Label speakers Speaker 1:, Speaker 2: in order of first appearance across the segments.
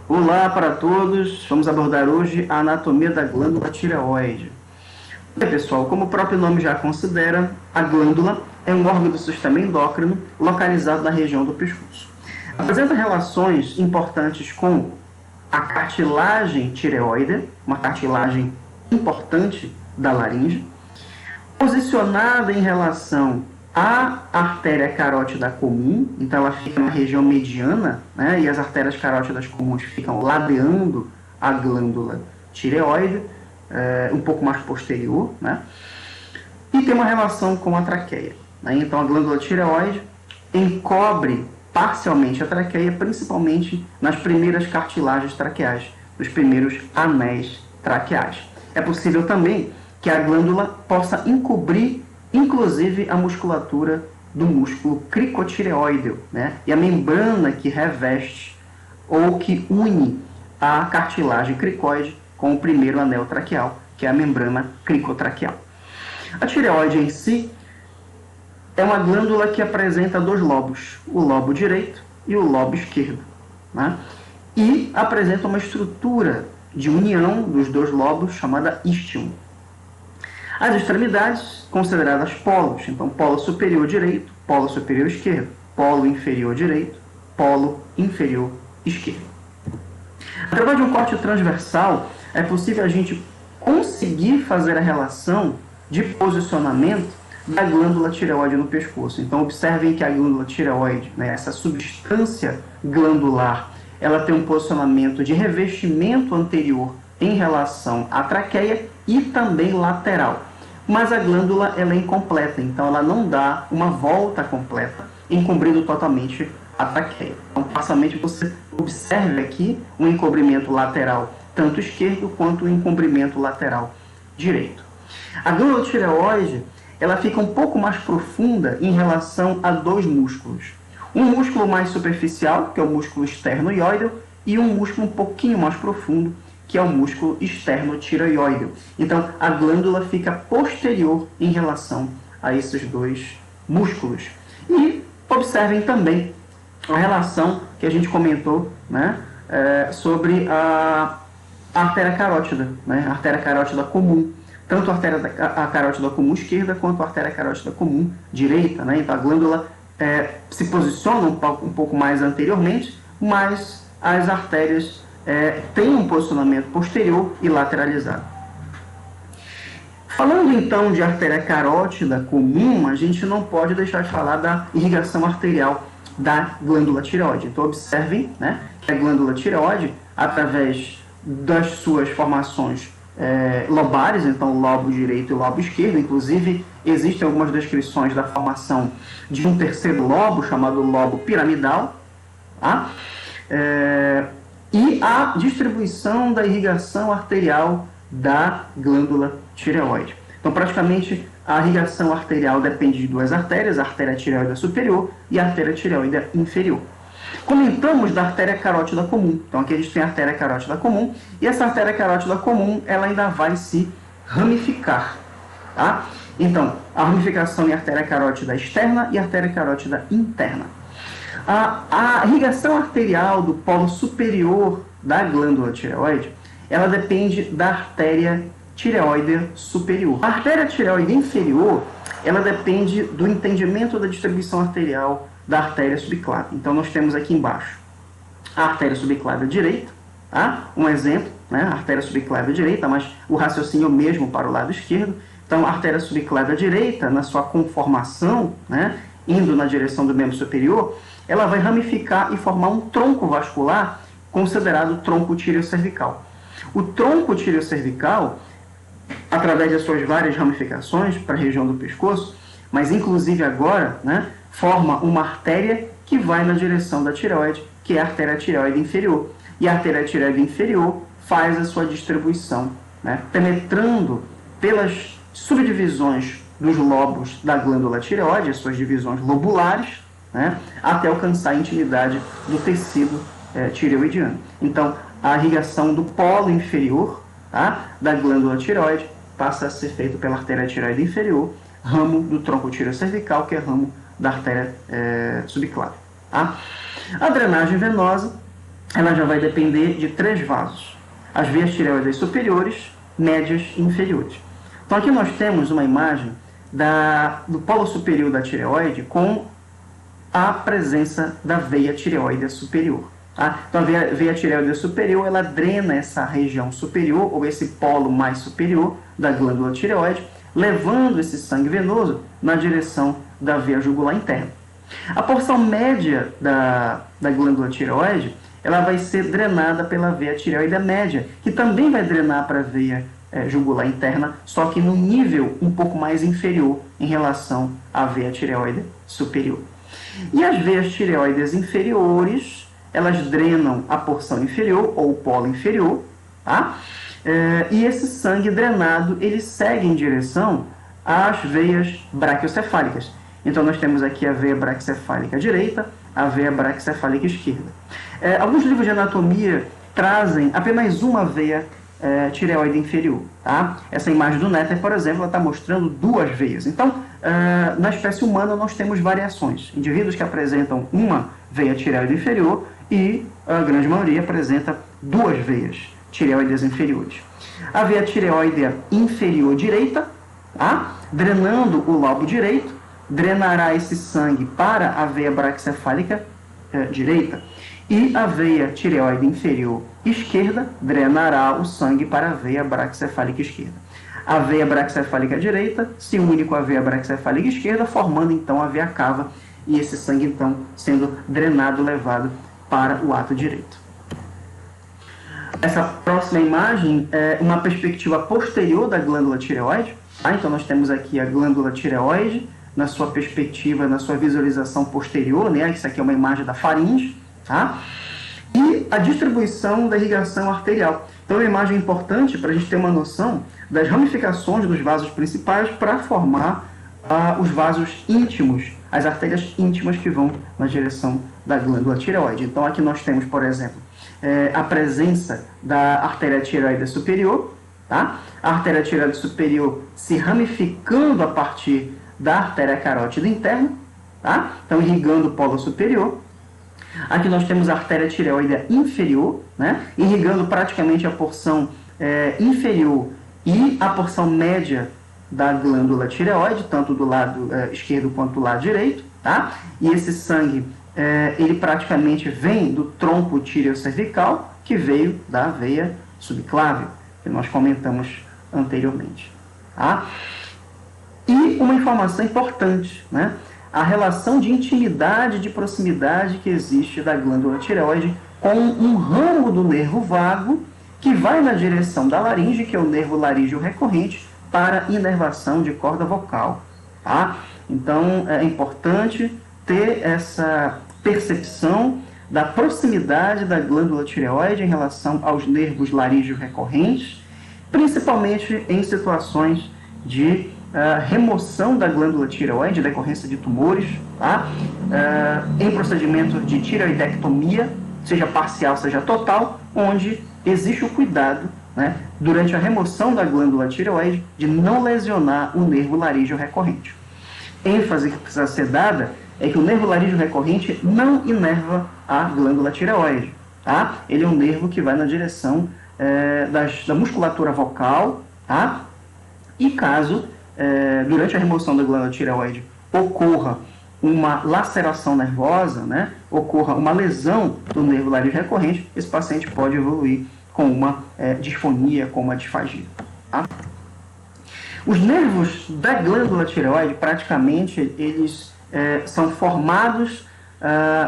Speaker 1: Olá para todos, vamos abordar hoje a anatomia da glândula tireoide. Bem, pessoal, como o próprio nome já considera, a glândula é um órgão do sistema endócrino localizado na região do pescoço. Apresenta relações importantes com a cartilagem tireoide, uma cartilagem importante da laringe, posicionada em relação à artéria carótida comum, então ela fica na região mediana, né, e as artérias carótidas comuns ficam ladeando a glândula tireoide, um pouco mais posterior, né, e tem uma relação com a traqueia. Né, então a glândula tireoide encobre parcialmente a traqueia, principalmente nas primeiras cartilagens traqueais, nos primeiros anéis traqueais. É possível também que a glândula possa encobrir, inclusive, a musculatura do músculo cricotireoide, né? E a membrana que reveste ou que une a cartilagem cricoide com o primeiro anel traqueal, que é a membrana cricotraqueal. A tireoide em si é uma glândula que apresenta dois lobos, o lobo direito e o lobo esquerdo, né? E apresenta uma estrutura de união dos dois lobos chamada ístimo. As extremidades, consideradas polos, então polo superior direito, polo superior esquerdo, polo inferior direito, polo inferior esquerdo. Através de um corte transversal, é possível a gente conseguir fazer a relação de posicionamento da glândula tireoide no pescoço. Então, observem que a glândula tireoide, né, essa substância glandular, ela tem um posicionamento de revestimento anterior em relação à traqueia e também lateral. Mas a glândula ela é incompleta, então ela não dá uma volta completa, encobrindo totalmente a traqueia. Então, parcialmente você observe aqui um encobrimento lateral, tanto esquerdo quanto o encobrimento lateral direito. A glândula tireoide ela fica um pouco mais profunda em relação a dois músculos. Um músculo mais superficial, que é o músculo externo-ióideo, e um músculo um pouquinho mais profundo, que é o músculo externo-tireoideo. Então, a glândula fica posterior em relação a esses dois músculos. E observem também a relação que a gente comentou, né, sobre a artéria carótida, né, a artéria carótida comum. Tanto a artéria carótida comum esquerda quanto a artéria carótida comum direita. Né? Então, a glândula se posiciona um pouco mais anteriormente, mas as artérias têm um posicionamento posterior e lateralizado. Falando então de artéria carótida comum, a gente não pode deixar de falar da irrigação arterial da glândula tireoide. Então, observem, né, que a glândula tireoide, através das suas formações lobares, então o lobo direito e o lobo esquerdo, inclusive existem algumas descrições da formação de um terceiro lobo, chamado lobo piramidal, tá? E a distribuição da irrigação arterial da glândula tireoide. Então, praticamente, a irrigação arterial depende de duas artérias, a artéria tireoide superior e a artéria tireoide inferior. Comentamos da artéria carótida comum. Então, aqui a gente tem a artéria carótida comum, e essa artéria carótida comum, ela ainda vai se ramificar, tá? Então, a ramificação em artéria carótida externa e artéria carótida interna. A irrigação arterial do polo superior da glândula tireoide, ela depende da artéria tireoide superior. A artéria tireoide inferior, ela depende do entendimento da distribuição arterial da artéria subclávia. Então, nós temos aqui embaixo a artéria subclávia direita, tá? Um exemplo, né? A artéria subclávia direita, mas o raciocínio é o mesmo para o lado esquerdo. Então, a artéria subclávia direita, na sua conformação, né, indo na direção do membro superior, ela vai ramificar e formar um tronco vascular considerado tronco tireocervical. O tronco tireocervical, através das suas várias ramificações para a região do pescoço, mas inclusive agora, né, forma uma artéria que vai na direção da tireoide, que é a artéria tireoide inferior. E a artéria tireoide inferior faz a sua distribuição, né, penetrando pelas subdivisões dos lobos da glândula tireoide, as suas divisões lobulares, né, até alcançar a intimidade do tecido tireoidiano. Então, a irrigação do polo inferior, tá, da glândula tireoide passa a ser feita pela artéria tireoide inferior, ramo do tronco tireocervical, que é ramo da artéria subclávia. Tá? A drenagem venosa ela já vai depender de 3 vasos: as veias tireoides superiores, médias e inferiores. Então aqui nós temos uma imagem do polo superior da tireoide com a presença da veia tireoide superior. Tá? Então a veia tireoide superior, ela drena essa região superior, ou esse polo mais superior da glândula tireoide, levando esse sangue venoso na direção da veia jugular interna. A porção média da glândula tireoide, ela vai ser drenada pela veia tireoide média, que também vai drenar para a veia jugular interna, só que num nível um pouco mais inferior em relação à veia tireoide superior. E as veias tireoides inferiores, elas drenam a porção inferior, ou o polo inferior, tá? E esse sangue drenado, ele segue em direção às veias braquiocefálicas. Então, nós temos aqui a veia braquiocefálica direita, a veia braquiocefálica esquerda. Alguns livros de anatomia trazem apenas uma veia tireoide inferior. Tá? Essa imagem do Netter, por exemplo, está mostrando 2 veias. Então, na espécie humana, nós temos variações. Indivíduos que apresentam uma veia tireoide inferior e a grande maioria apresenta 2 veias tireoides inferiores. A veia tireoide inferior direita, tá? Drenando o lobo direito, drenará esse sangue para a veia braquiocefálica direita, e a veia tireoide inferior esquerda drenará o sangue para a veia braquiocefálica esquerda. A veia braquiocefálica direita se une com a veia braquiocefálica esquerda, formando então a veia cava, e esse sangue então sendo drenado, levado para o ato direito. Essa próxima imagem é uma perspectiva posterior da glândula tireoide. Tá? Então nós temos aqui a glândula tireoide na sua perspectiva, na sua visualização posterior, né? Isso aqui é uma imagem da faringe, tá? E a distribuição da irrigação arterial. Então é uma imagem importante para a gente ter uma noção das ramificações dos vasos principais para formar os vasos íntimos, as artérias íntimas que vão na direção da glândula tireoide. Então aqui nós temos, por exemplo, a presença da artéria tireoide superior, tá? A artéria tireoide superior se ramificando a partir da artéria carótida interna, tá? Então irrigando o polo superior. Aqui nós temos a artéria tireoide inferior, né? Irrigando praticamente a porção inferior e a porção média da glândula tireoide, tanto do lado esquerdo quanto do lado direito, tá? E esse sangue, ele praticamente vem do tronco tireocervical, que veio da veia subclávia, que nós comentamos anteriormente, tá? E uma informação importante, né? A relação de intimidade, de proximidade que existe da glândula tireoide com um ramo do nervo vago que vai na direção da laringe, que é o nervo laríngeo recorrente, para inervação de corda vocal. Tá? Então, é importante ter essa percepção da proximidade da glândula tireoide em relação aos nervos laríngeo recorrentes, principalmente em situações de remoção da glândula tireoide, decorrência de tumores, tá? Em procedimentos de tireoidectomia, seja parcial, seja total, onde existe o cuidado, né, durante a remoção da glândula tireoide, de não lesionar o nervo laríngeo recorrente. ênfase que precisa ser dada é que o nervo laríngeo recorrente não inerva a glândula tireoide. Tá? Ele é um nervo que vai na direção da musculatura vocal, tá? E caso, durante a remoção da glândula tireoide, ocorra uma laceração nervosa, né? Ocorra uma lesão do nervo laríngeo recorrente, esse paciente pode evoluir com uma disfonia, com uma disfagia. Tá? Os nervos da glândula tireoide, praticamente, eles são formados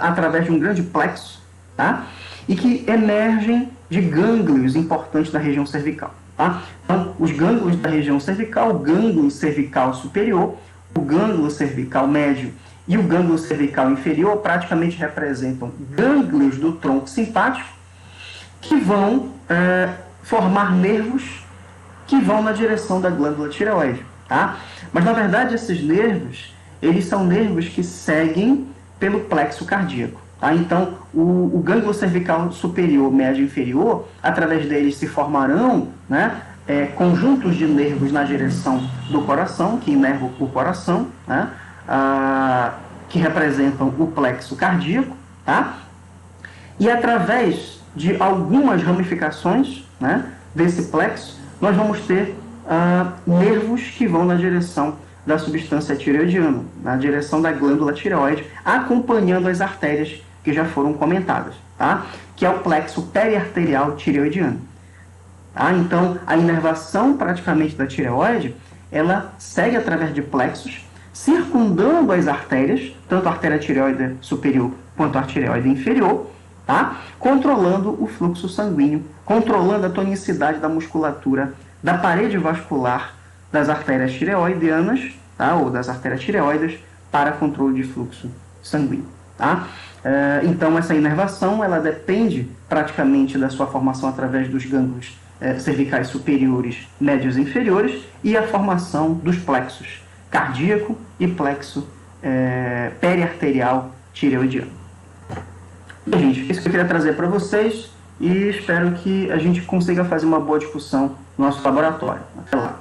Speaker 1: através de um grande plexo, tá? E que emergem de gânglios importantes da região cervical. Tá? Então, os gânglios da região cervical, o gânglio cervical superior, o gânglio cervical médio e o gânglio cervical inferior praticamente representam gânglios do tronco simpático que vão formar nervos que vão na direção da glândula tireoide. Tá? Mas, na verdade, esses nervos, eles são nervos que seguem pelo plexo cardíaco. Tá? Então, o gânglio cervical superior, médio e inferior, através deles se formarão, né, conjuntos de nervos na direção do coração, que inervam o coração, né, que representam o plexo cardíaco, tá? E através de algumas ramificações, né, desse plexo, nós vamos ter nervos que vão na direção da substância tireoidiana, na direção da glândula tireoide, acompanhando as artérias que já foram comentadas, tá? Que é o plexo periarterial tireoidiano. Tá? Então, a inervação praticamente da tireoide, ela segue através de plexos, circundando as artérias, tanto a artéria tireoide superior quanto a tireoide inferior, tá? Controlando o fluxo sanguíneo, controlando a tonicidade da musculatura da parede vascular das artérias tireoidianas, tá? Ou das artérias tireoides, para controle de fluxo sanguíneo. Tá? Então, essa inervação ela depende praticamente da sua formação através dos gânglios cervicais superiores, médios e inferiores, e a formação dos plexos cardíaco e plexo periarterial tireoidiano. E, gente, isso que eu queria trazer para vocês e espero que a gente consiga fazer uma boa discussão no nosso laboratório. Até lá.